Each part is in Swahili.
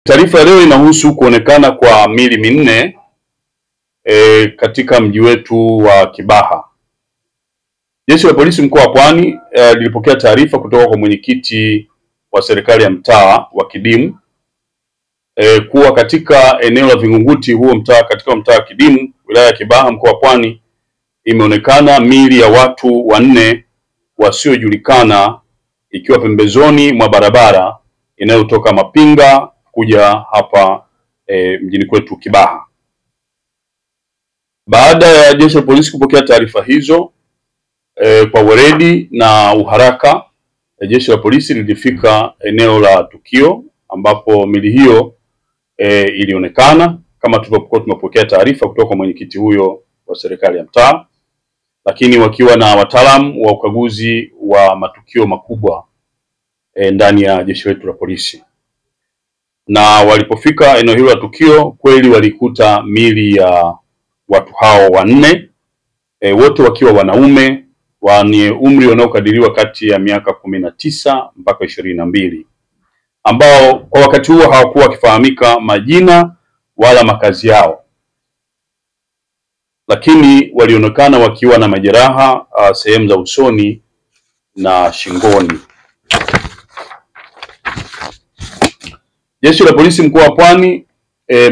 Taarifa leo inahusu kuonekana kwa miili minne katika mji wetu wa Kibaha. Jeshi la Polisi mkoa wa Pwani lilipokea taarifa kutoka kwa mwenyekiti wa serikali ya mtaa wa Kidimu kuwa katika eneo la Vingunguti katika mtaa wa Kidimu wilaya ya Kibaha mkoa wa Pwani imeonekana miili ya watu wanne wasiojulikana ikiwa pembezoni mwa barabara inayotoka Mapinga kuja hapa mjini kwetu Kibaha. Baada ya jeshi la polisi kupokea taarifa hizo kwa weledi na uharaka, jeshi la polisi lilifika eneo la tukio ambapo miili hiyo ilionekana kama tulivyokuwa tumepokea taarifa kutoka kwa mwenyekiti huyo wa serikali ya mtaa, lakini wakiwa na wataalamu wa ukaguzi wa matukio makubwa ndani ya jeshi letu la polisi. Na walipofika eneo hilo la tukio kweli walikuta miili ya watu hao wanne, wote wakiwa wanaume wenye umri unaokadiriwa kati ya miaka 19 mpaka 22, ambao kwa wakati huo hawakuwa wakifahamika majina wala makazi yao, lakini walionekana wakiwa na majeraha sehemu za usoni na shingoni. Jeshi la Polisi mkoa wa Pwani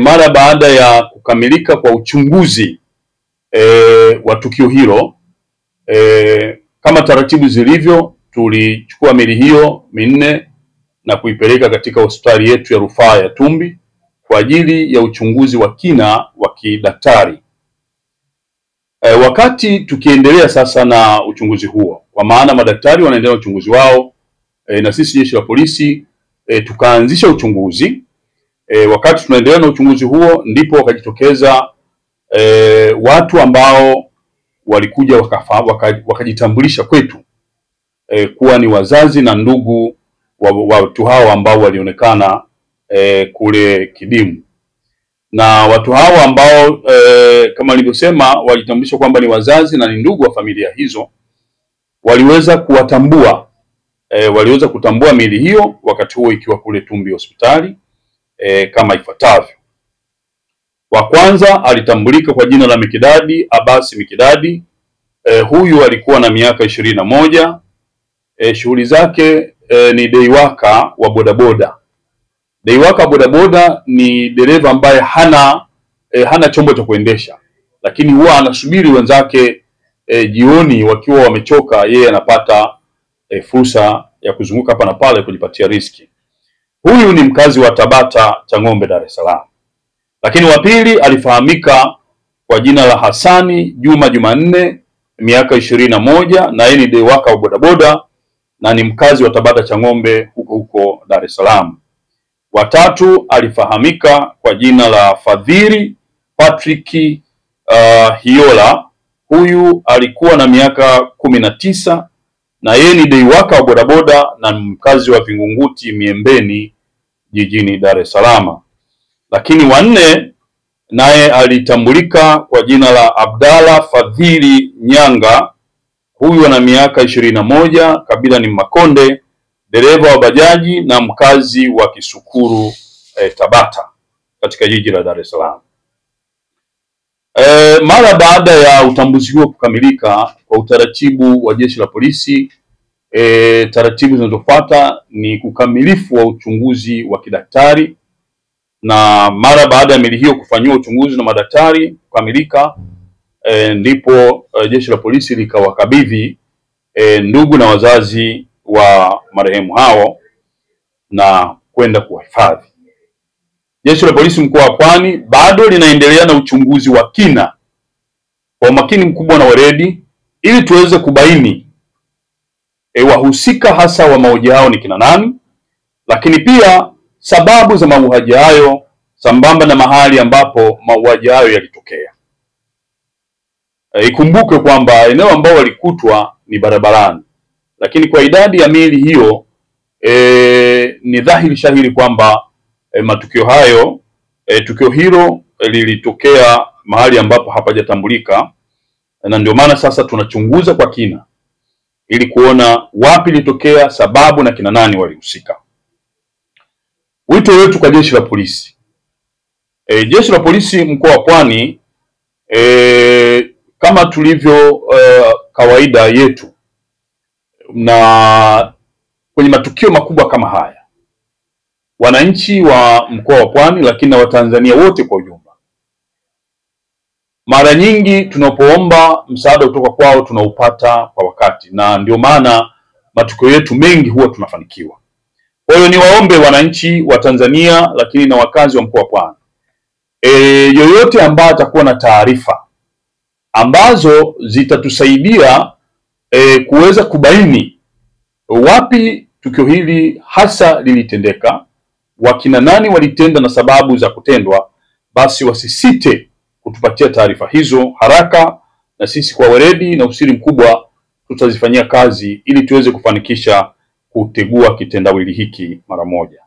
mara baada ya kukamilika kwa uchunguzi wa tukio hilo, kama taratibu zilivyo, tulichukua miili hiyo minne na kuipeleka katika hospitali yetu ya rufaa ya Tumbi kwa ajili ya uchunguzi wa kina wa kidaktari. Wakati tukiendelea sasa na uchunguzi huo, kwa maana madaktari wanaendelea na uchunguzi wao, na sisi jeshi la polisi tukaanzisha uchunguzi. Wakati tunaendelea na uchunguzi huo ndipo wakajitokeza watu ambao walikuja wakajitambulisha kwetu kuwa ni wazazi na ndugu wa watu hao ambao walionekana kule Kidimu. Na watu hao ambao kama nilivyosema walitambulisha kwamba ni wazazi na ni ndugu wa familia hizo, waliweza kutambua miili hiyo wakati huo ikiwa kule Tumbi hospitali kama ifuatavyo. Wa kwanza alitambulika kwa jina la Mikidadi Abasi Mikidadi. Huyu alikuwa na miaka 21. Shughuli zake ni deiwaka wa bodaboda. Deiwaka wa bodaboda ni dereva ambaye hana chombo cha kuendesha, lakini huwa anasubiri wenzake jioni wakiwa wamechoka, yeye anapata fursa ya kuzunguka hapa na pale kujipatia riski. Huyu ni mkazi wa Tabata Chang'ombe, Dar es Salaam. Lakini wa pili alifahamika kwa jina la Hasani Juma Jumanne, miaka 21, na yeye ni deiwaka wa bodaboda na ni mkazi wa Tabata Chang'ombe huko Dar es Salaam. Wa tatu alifahamika kwa jina la Fadhili Patrick Hiola. Huyu alikuwa na miaka 19 na yeye ni deiwaka wa bodaboda na mkazi wa Vingunguti Miembeni jijini Dar es Salaam. Lakini wanne naye alitambulika kwa jina la Abdalla Fadhili Nyanga. Huyu ana miaka 21, kabila ni Makonde, dereva wa bajaji na mkazi wa Kisukuru Tabata katika jiji la Dar es Salaam. Mara baada ya utambuzi huo kukamilika, kwa utaratibu wa jeshi la polisi, taratibu zinazofuata ni ukamilifu wa uchunguzi wa kidaktari, na mara baada ya miili hiyo kufanyiwa uchunguzi na madaktari kukamilika, ndipo jeshi la polisi likawakabidhi ndugu na wazazi wa marehemu hao na kwenda kuwahifadhi. Jeshi la Polisi mkoa wa Pwani bado linaendelea na uchunguzi wa kina kwa umakini mkubwa na weledi ili tuweze kubaini wahusika hasa wa mauaji hao ni kina nani, lakini pia sababu za mauaji hayo sambamba na mahali ambapo mauaji hayo yalitokea. Ikumbuke kwamba eneo ambao walikutwa ni barabarani, lakini kwa idadi ya miili hiyo ni dhahiri shahiri kwamba matukio hayo tukio hilo lilitokea mahali ambapo hapajatambulika, na ndio maana sasa tunachunguza kwa kina ili kuona wapi litokea, sababu na kina nani walihusika. Wito wetu kwa jeshi la polisi. Jeshi la polisi mkoa wa Pwani, kama tulivyo kawaida yetu, na kwenye matukio makubwa kama haya, wananchi wa mkoa wa Pwani lakini na Watanzania wote kwa ujumla, mara nyingi tunapoomba msaada kutoka kwao tunaupata kwa wakati, na ndio maana matukio yetu mengi huwa tunafanikiwa. Kwa hiyo niwaombe wananchi wa Tanzania lakini na wakazi wa mkoa wa Pwani, yoyote ambaye atakuwa na taarifa ambazo zitatusaidia kuweza kubaini wapi tukio hili hasa lilitendeka, wakina nani walitenda na sababu za kutendwa, basi wasisite kutupatia taarifa hizo haraka, na sisi kwa weledi na usiri mkubwa tutazifanyia kazi ili tuweze kufanikisha kutegua kitendawili hiki mara moja.